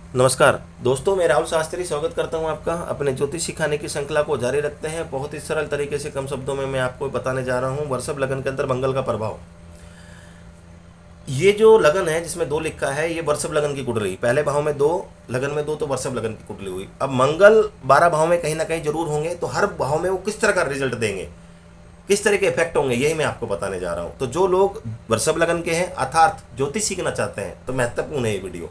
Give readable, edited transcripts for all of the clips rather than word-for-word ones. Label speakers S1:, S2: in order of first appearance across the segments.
S1: नमस्कार दोस्तों, मैं राहुल शास्त्री स्वागत करता हूं आपका अपने ज्योतिष सिखाने की श्रृंखला को जारी रखते हैं। बहुत ही सरल तरीके से कम शब्दों में मैं आपको बताने जा रहा हूं वृषभ लगन के अंदर मंगल का प्रभाव। ये जो लगन है जिसमें दो लिखा है, ये वृषभ लगन की कुंडली। पहले भाव में दो, लगन में दो, तो वृषभ लगन की कुंडली हुई। अब मंगल 12 भाव में कहीं ना कहीं जरूर होंगे, तो हर भाव में वो किस तरह का रिजल्ट देंगे, किस तरह के इफेक्ट होंगे, यही मैं आपको बताने जा रहा हूं। तो जो लोग वृषभ लगन के हैं अर्थात ज्योतिष सीखना चाहते हैं तो महत्वपूर्ण है ये वीडियो।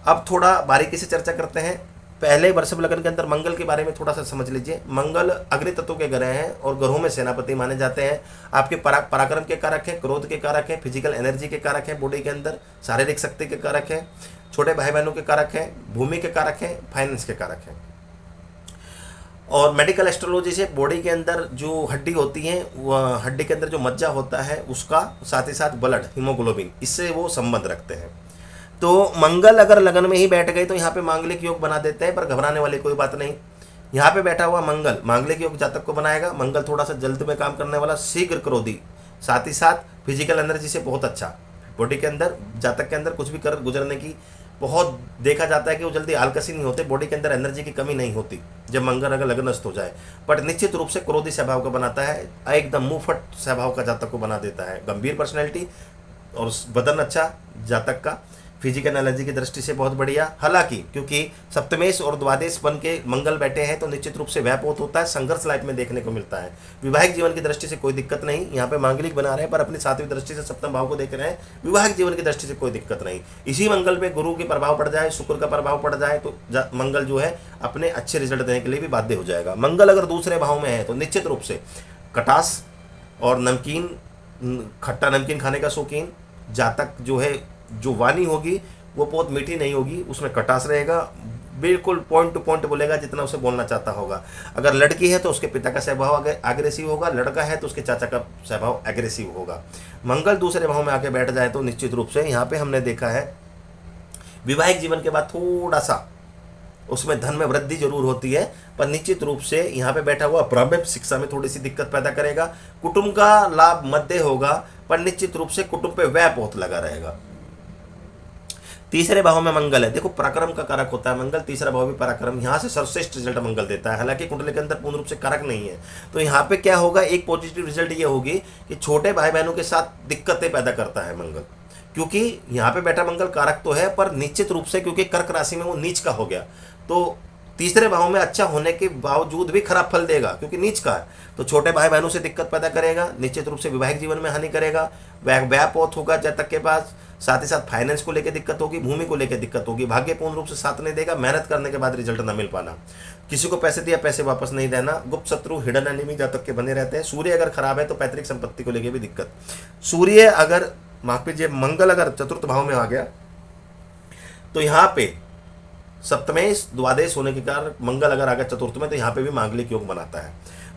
S1: अब थोड़ा बारीकी से चर्चा करते हैं। पहले वृषभ लगन के अंदर मंगल के बारे में थोड़ा सा समझ लीजिए। मंगल अग्नि तत्व के ग्रह हैं और ग्रहों में सेनापति माने जाते हैं। आपके पराक्रम के कारक हैं, क्रोध के कारक हैं, फिजिकल एनर्जी के कारक हैं, बॉडी के अंदर शारीरिक शक्ति के कारक हैं, छोटे भाई बहनों के कारक हैं, भूमि के कारक हैं, फाइनेंस के कारक हैं। और मेडिकल एस्ट्रोलॉजी से बॉडी के अंदर जो हड्डी होती है, वह हड्डी के अंदर जो मज्जा होता है उसका, साथ ही साथ ब्लड, हीमोग्लोबिन, इससे वो संबंध रखते हैं। तो मंगल अगर लगन में ही बैठ गए तो यहाँ पे मांगलिक योग बना देते हैं, पर घबराने वाली कोई बात नहीं। यहाँ पे बैठा हुआ मंगल मांगलिक योग जातक को बनाएगा। मंगल थोड़ा सा जल्द में काम करने वाला, शीघ्र क्रोधी, साथ ही साथ फिजिकल एनर्जी से बहुत अच्छा। बॉडी के अंदर जातक के अंदर कुछ भी कर गुजरने की बहुत देखा जाता है कि वो जल्दी आलकसी नहीं होते, बॉडी के अंदर एनर्जी की कमी नहीं होती जब मंगल अगर लग्नस्थ हो जाए। बट निश्चित रूप से क्रोधी स्वभाव का बनाता है, एकदम मुंहफट स्वभाव का जातक को बना देता है। गंभीर पर्सनैलिटी और बदन अच्छा जातक का, फिजिकल एनर्जी की दृष्टि से बहुत बढ़िया। हालांकि क्योंकि सप्तमेश और द्वादश बन के मंगल बैठे हैं तो निश्चित रूप से व्यापक होता है, संघर्ष लाइफ में देखने को मिलता है। विवाहिक जीवन की दृष्टि से कोई दिक्कत नहीं, यहाँ पे मांगलिक बना रहे हैं पर अपनी सातवीं दृष्टि से सप्तम भाव को देख रहे हैं। विवाहिक जीवन की दृष्टि से कोई दिक्कत नहीं। इसी मंगल पे गुरु के प्रभाव पड़ जाए, शुक्र का प्रभाव पड़ जाए तो मंगल जो है अपने अच्छे रिजल्ट देने के लिए भी बाध्य हो जाएगा। मंगल अगर दूसरे भाव में है तो निश्चित रूप से खटास और नमकीन, खट्टा नमकीन खाने का शौकीन जातक जो है, जो वाणी होगी वो बहुत मीठी नहीं होगी, उसमें कटास रहेगा, बिल्कुल पॉइंट टू पॉइंट बोलेगा जितना उसे बोलना चाहता होगा। अगर लड़की है तो उसके पिता का स्वभाव एग्रेसिव होगा, लड़का है तो उसके चाचा का स्वभाव एग्रेसिव होगा। मंगल दूसरे भाव में आके बैठ जाए तो निश्चित रूप से यहाँ पे हमने देखा है विवाहिक जीवन के बाद थोड़ा सा उसमें धन में वृद्धि जरूर होती है, पर निश्चित रूप से यहाँ पे बैठा हुआ प्रारंभिक शिक्षा में थोड़ी सी दिक्कत पैदा करेगा। कुटुंब का लाभ मध्य होगा, पर निश्चित रूप से कुटुंब पे व्यय बहुत लगा रहेगा। तीसरे भाव में मंगल है, देखो पराक्रम का कारक होता है मंगल, तीसरा भाव भी पराक्रम, यहाँ से सर्वश्रेष्ठ रिजल्ट मंगल देता है। हालांकि कुंडली के अंदर पूर्ण रूप से कारक नहीं है, तो यहाँ पे क्या होगा, एक पॉजिटिव रिजल्ट ये होगी कि छोटे भाई बहनों के साथ दिक्कतें पैदा करता है मंगल। क्योंकि यहाँ पे बैठा मंगल कारक तो है, पर निश्चित रूप से क्योंकि कर्क राशि में वो नीच का हो गया, तो तीसरे भाव में अच्छा होने के बावजूद भी खराब फल देगा क्योंकि नीच का है। तो छोटे भाई बहनों से दिक्कत पैदा करेगा, निश्चित रूप से विवाहिक जीवन में हानि करेगा, व्यापोत होगा जातक के पास, साथ ही साथ फाइनेंस को लेकर दिक्कत होगी, भूमि को लेकर दिक्कत होगी, भाग्य पूर्ण रूप से साथ नहीं देगा, मेहनत करने के बाद रिजल्ट ना मिल पाना, किसी को पैसे दिया पैसे वापस नहीं देना, गुप्त शत्रु हिडन एनिमी जातक के बने रहते हैं। सूर्य अगर खराब है तो पैतृक संपत्ति को लेकर भी दिक्कत। सूर्य अगर, माफ कीजिए, मंगल अगर चतुर्थ भाव में आ गया तो यहाँ पे सप्तमेश द्वादश होने के कारण मंगल अगर आ गया चतुर्थ में तो यहाँ पे भी मांगलिक योग बनाता है।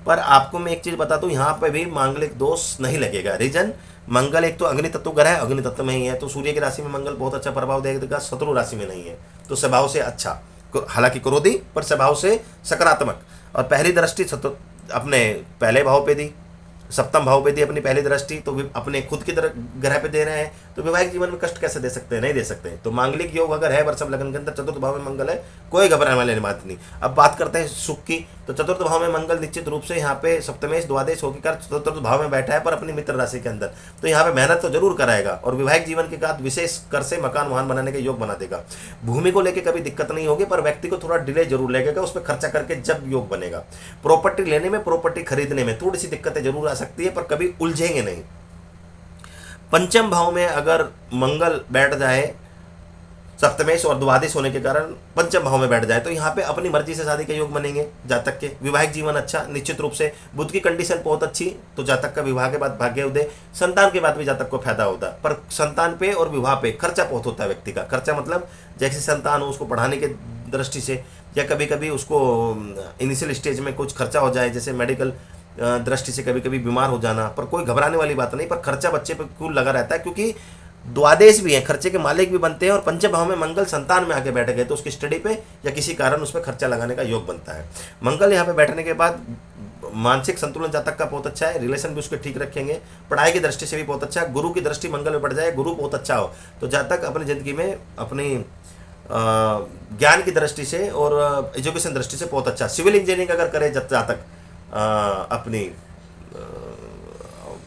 S1: पर आपको मैं एक चीज बता दूं, यहाँ पे भी मांगलिक दोष नहीं लगेगा। रीजन, मंगल एक तो अग्नि तत्व ग्रह है, अग्नि तत्व में ही है, तो सूर्य की राशि में मंगल बहुत अच्छा प्रभाव देगा, शत्रु राशि में नहीं है तो स्वभाव से अच्छा, हालांकि क्रोधी पर स्वभाव से सकारात्मक। और पहली दृष्टि अपने पहले भाव पे दी, सप्तम भाव पे दी अपनी पहली दृष्टि, तो अपने खुद की ग्रह पे दे रहे हैं, तो वैवाहिक जीवन में कष्ट कैसे दे सकते हैं, नहीं दे सकते। तो मांगलिक योग अगर है वृषभ लगन के अंदर, चतुर्थ भाव में मंगल है, कोई घबराने वाली बात नहीं। अब बात करते हैं सुख की, तो चतुर्थ भाव में मंगल निश्चित रूप से यहाँ पे सप्तमेश द्वादश होकर चतुर्थ भाव में बैठा है, पर अपनी मित्र राशि के अंदर, तो यहाँ पे मेहनत तो जरूर कराएगा और विवाहिक जीवन के बाद विशेष कर से मकान वाहन बनाने के योग बना देगा। भूमि को लेकर कभी दिक्कत नहीं होगी, पर व्यक्ति को थोड़ा डिले जरूर लगेगा उस पर खर्चा करके जब योग बनेगा। प्रॉपर्टी लेने में, प्रॉपर्टी खरीदने में थोड़ी सी दिक्कतें जरूर आ सकती है, पर कभी उलझेंगे नहीं। पंचम भाव में अगर मंगल बैठ जाए, सप्तमेश और द्वादश होने के कारण पंचम भाव में बैठ जाए, तो यहाँ पे अपनी मर्जी से शादी के योग बनेंगे जातक के। विवाहिक जीवन अच्छा, निश्चित रूप से बुध की कंडीशन बहुत अच्छी, तो जातक का विवाह के बाद भाग्य उदय, संतान के बाद भी जातक को फायदा होता है। पर संतान पे और विवाह पे खर्चा बहुत होता है व्यक्ति का। खर्चा मतलब जैसे संतान हो उसको पढ़ाने के दृष्टि से, या कभी कभी उसको इनिशियल स्टेज में कुछ खर्चा हो जाए, जैसे मेडिकल दृष्टि से कभी कभी बीमार हो जाना, पर कोई घबराने वाली बात नहीं, पर खर्चा बच्चे पर क्यों लगा रहता है, क्योंकि द्वादेश भी है, खर्चे के मालिक भी बनते हैं। और पंचम भाव में मंगल संतान में आके बैठ गए तो उसकी स्टडी पे या किसी कारण उस पर खर्चा लगाने का योग बनता है। मंगल यहाँ पे बैठने के बाद मानसिक संतुलन जातक का बहुत अच्छा है, रिलेशन भी उसके ठीक रखेंगे, पढ़ाई की दृष्टि से भी बहुत अच्छा है। गुरु की दृष्टि मंगल में बढ़ जाए, गुरु बहुत अच्छा हो तो जातक अपनी जिंदगी में अपनी ज्ञान की दृष्टि से और एजुकेशन दृष्टि से बहुत अच्छा। सिविल इंजीनियरिंग अगर करे जहाँ तक अपनी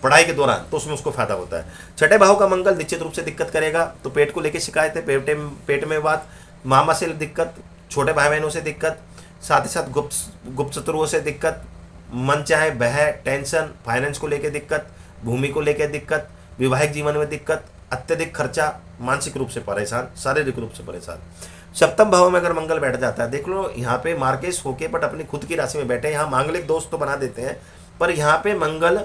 S1: पढ़ाई के दौरान, तो उसमें उसको फायदा होता है। छठे भाव का मंगल निश्चित रूप से दिक्कत करेगा, तो पेट को लेकर शिकायत है, पेट में बात, मामा से दिक्कत, छोटे भाई बहनों से दिक्कत, साथ ही साथ गुप्त शत्रुओं से दिक्कत, मन चाहे बह, टेंशन, फाइनेंस को लेकर दिक्कत, भूमि को लेकर दिक्कत, वैवाहिक जीवन में दिक्कत, अत्यधिक खर्चा, मानसिक रूप से परेशान, शारीरिक रूप से परेशान। सप्तम भाव में अगर मंगल बैठ जाता है, देख लो यहाँ पे मार्केस होके बट अपनी खुद की राशि में बैठे, यहाँ मांगलिक दोष तो बना देते हैं, पर यहाँ पे मंगल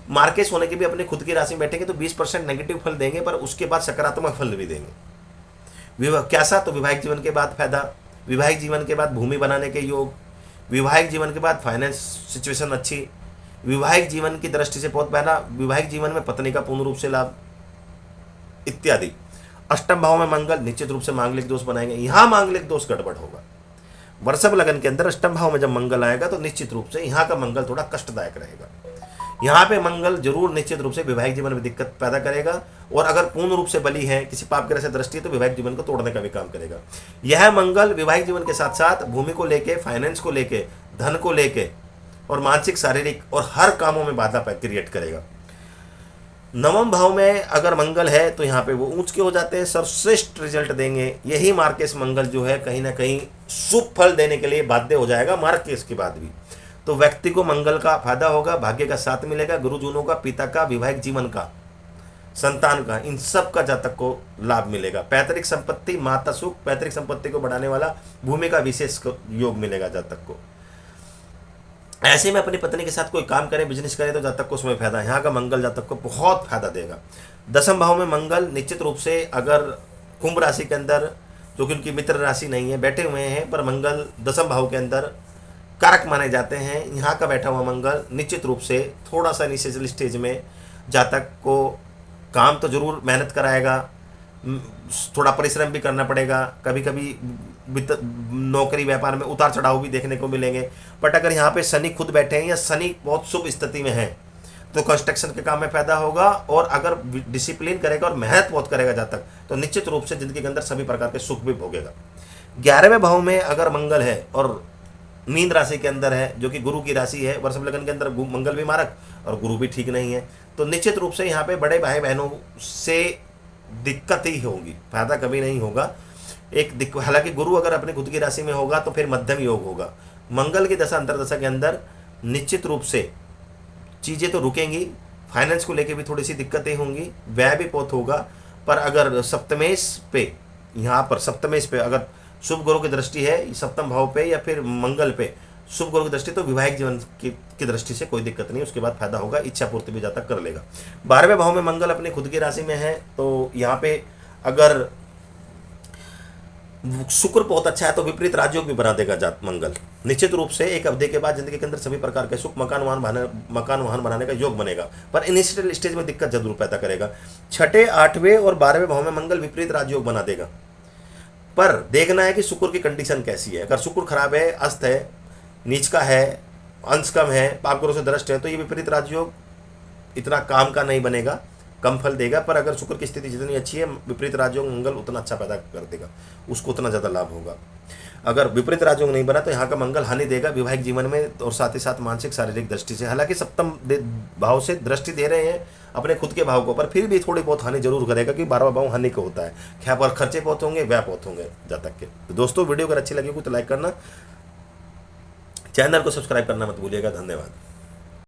S1: मार्केस होने के भी अपनी खुद की राशि में बैठेंगे तो 20% नेगेटिव फल देंगे, पर उसके बाद सकारात्मक फल भी देंगे। कैसा? तो वैवाहिक जीवन के बाद फायदा, वैवाहिक जीवन के बाद भूमि बनाने के योग, वैवाहिक जीवन के बाद फाइनेंस सिचुएशन अच्छी, वैवाहिक जीवन की दृष्टि से बहुत पहला, वैवाहिक जीवन में पत्नी का पूर्ण रूप से लाभ इत्यादि। अष्टम भाव में मंगल निश्चित रूप से मांगलिक दोष बनाएंगे, यहाँ मांगलिक दोष गड़बड़ होगा। वृषभ लगन के अंदर अष्टम भाव में जब मंगल आएगा तो निश्चित रूप से यहाँ का मंगल थोड़ा कष्टदायक रहेगा। यहाँ पे मंगल जरूर निश्चित रूप से वैवाहिक जीवन में दिक्कत पैदा करेगा, और अगर पूर्ण रूप से बली है, किसी पाप ग्रह से दृष्टि है, तो वैवाहिक जीवन को तोड़ने का भी काम करेगा। यह मंगल वैवाहिक जीवन के साथ साथ भूमि को लेके, फाइनेंस को लेके, धन को लेके और मानसिक, शारीरिक और हर कामों में बाधा क्रिएट करेगा। नवम भाव में अगर मंगल है तो यहाँ पे वो ऊंच के हो जाते हैं, सर्वश्रेष्ठ रिजल्ट देंगे। यही मार्केस मंगल जो है कहीं ना कहीं शुभ फल देने के लिए बाध्य हो जाएगा मार्केस के बाद भी। तो व्यक्ति को मंगल का फायदा होगा, भाग्य का साथ मिलेगा, गुरुजनों का, पिता का, वैवाहिक जीवन का, संतान का, इन सब का जातक को लाभ मिलेगा। पैतृक संपत्ति, माता सुख, पैतृक संपत्ति को बढ़ाने वाला भूमि का विशेष योग मिलेगा जातक को। ऐसे में अपनी पत्नी के साथ कोई काम करे, बिजनेस करे तो जातक को उसमें फायदा, यहाँ का मंगल जातक को बहुत फायदा देगा। दसम भाव में मंगल निश्चित रूप से अगर कुंभ राशि के अंदर, जो कि उनकी मित्र राशि नहीं है, बैठे हुए हैं, पर मंगल दसम भाव के अंदर कारक माने जाते हैं, यहाँ का बैठा हुआ मंगल निश्चित रूप से थोड़ा सा इनिशियल स्टेज में जातक को काम तो जरूर मेहनत कराएगा, थोड़ा परिश्रम भी करना पड़ेगा, कभी कभी नौकरी व्यापार में उतार चढ़ाव भी देखने को मिलेंगे। बट अगर यहाँ पे शनि खुद बैठे हैं या शनि बहुत शुभ स्थिति में है तो कंस्ट्रक्शन के काम में फायदा होगा, और अगर डिसिप्लिन करेगा और मेहनत बहुत करेगा जातक तो निश्चित रूप से जिंदगी के अंदर सभी प्रकार के सुख भी भोगेगा। 11वें भाव में अगर मंगल है और मीन राशि के अंदर है, जो कि गुरु की राशि है, वृषभ लगन के अंदर मंगल भी मारक और गुरु भी ठीक नहीं है, तो निश्चित रूप से यहाँ पे बड़े भाई बहनों से दिक्कत ही होगी, फायदा कभी नहीं होगा। हालांकि गुरु अगर अपनी खुद की राशि में होगा तो फिर मध्यम योग होगा। मंगल की दशा अंतरदशा के अंदर निश्चित रूप से चीज़ें तो रुकेंगी, फाइनेंस को लेके भी थोड़ी सी दिक्कतें होंगी, व्यय भी बहुत होगा, पर अगर सप्तमेश पे, यहाँ पर सप्तमेश पे अगर शुभ गुरु की दृष्टि है सप्तम भाव पे या फिर मंगल पे शुभ गुरु की दृष्टि, तो वैवाहिक जीवन की दृष्टि से कोई दिक्कत नहीं, उसके बाद फायदा होगा, इच्छा पूर्ति भी जातक कर लेगा। 12वें भाव में मंगल अपनी खुद की राशि में है, तो यहाँ पे अगर शुक्र बहुत अच्छा है तो विपरीत राजयोग भी बना देगा जात मंगल। निश्चित रूप से एक अवधि के बाद जिंदगी के अंदर सभी प्रकार के सुख, मकान वाहन बनाने का योग बनेगा, पर इनिशियल स्टेज में दिक्कत जरूर पैदा करेगा। 6, 8वें और 12वें भाव में मंगल विपरीत राजयोग बना देगा, पर देखना है कि शुक्र की कंडीशन कैसी है। अगर शुक्र खराब है, अस्त है, नीच का है, अंश कम है, पाप ग्रह से दृष्ट है, तो ये विपरीत राजयोग इतना काम का नहीं बनेगा, कम फल देगा। पर अगर शुक्र की स्थिति जितनी अच्छी है, विपरीत राजयोग मंगल उतना अच्छा पैदा कर देगा, उसको उतना ज़्यादा लाभ होगा। अगर विपरीत राजयोग नहीं बना तो यहाँ का मंगल हानि देगा वैवाहिक जीवन में, और साथ ही साथ मानसिक शारीरिक दृष्टि से। हालांकि सप्तम भाव से दृष्टि दे रहे हैं अपने खुद के भाव को, पर फिर भी थोड़ी बहुत हानि जरूर करेगा, कि 12वां भाव हानि का होता है, क्या पर खर्चे बहुत होंगे, व्यय बहुत होंगे जातक के। तो दोस्तों वीडियो अगर अच्छी लगी हो तो लाइक करना, चैनल को सब्सक्राइब करना मत भूलिएगा। धन्यवाद।